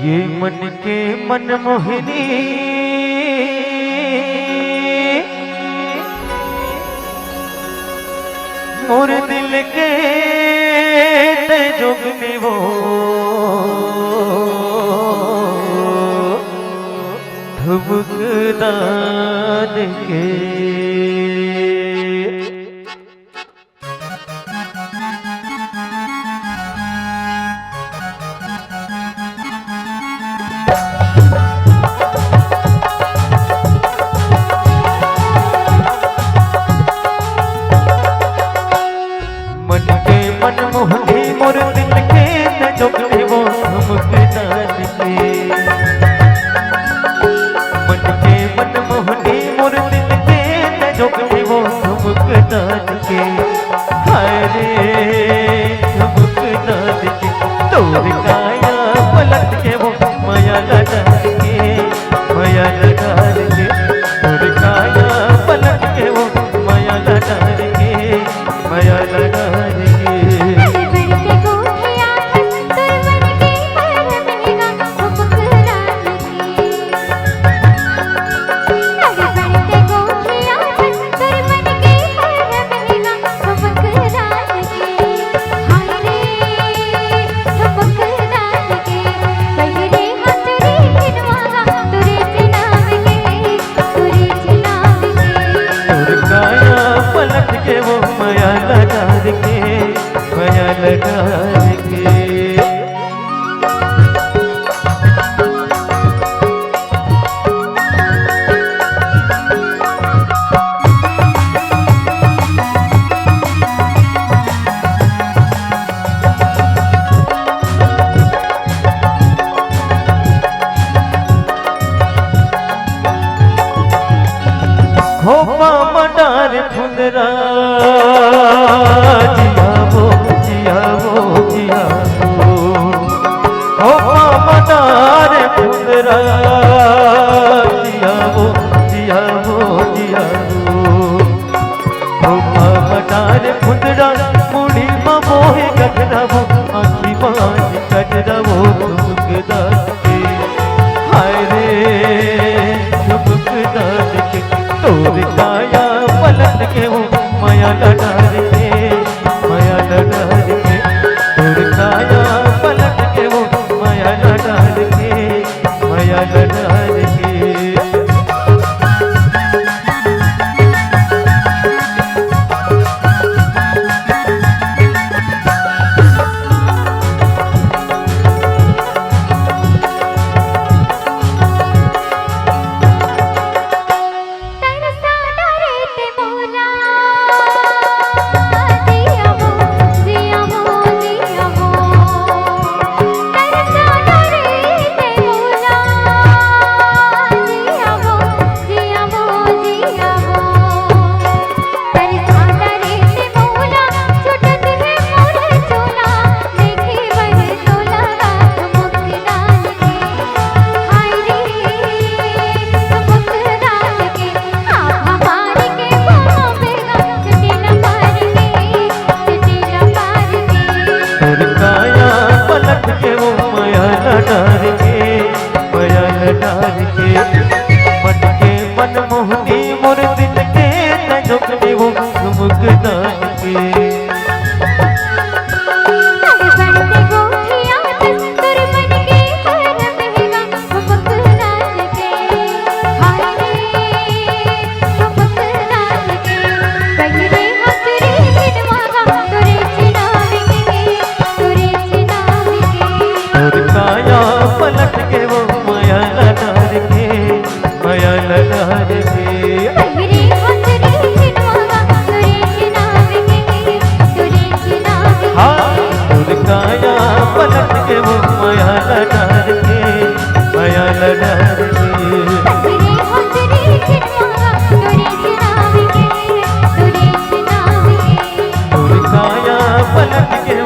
ये मन के मनमोहिनी मोर दिल के ते जोगनी वो ठुमकदान के मनमोहनी मोर दिल के जोगनी वो ठुमकदान के मन के मनमोहनी मोर दिल के जोगनी वो ठुमकदान के हाय रे ठुमकदान के तोर काया पलट के वो माया लगा के माया लगा के तोर काया पलट के वो माया लगा के माया लगा के वो माया लगा के माया लगा के खोपा मडार फुंदरा जियावो जियावो जियावो खोपा मडार फुंदरा जियावो जियावो जियावो खोपा मडार फुंदरा मुड़ी मोहे गजरावो आखी बाज गजरावो ठुमकदान के हाय रे ठुमकदान के तोर काया पलट के वो माया लगा के माया लगा के तोर काया पलट के वो माया लगा के माया लगा के के वो माया लडार के माया लडार के मन के मनमोहनी मोर दिल के जोगनी वो ठुमकदान के पलट के वो माया लगा के माया लगा के हाँ तोर काया पलट के वो माया लगा के माया लगा के तोर काया पलट के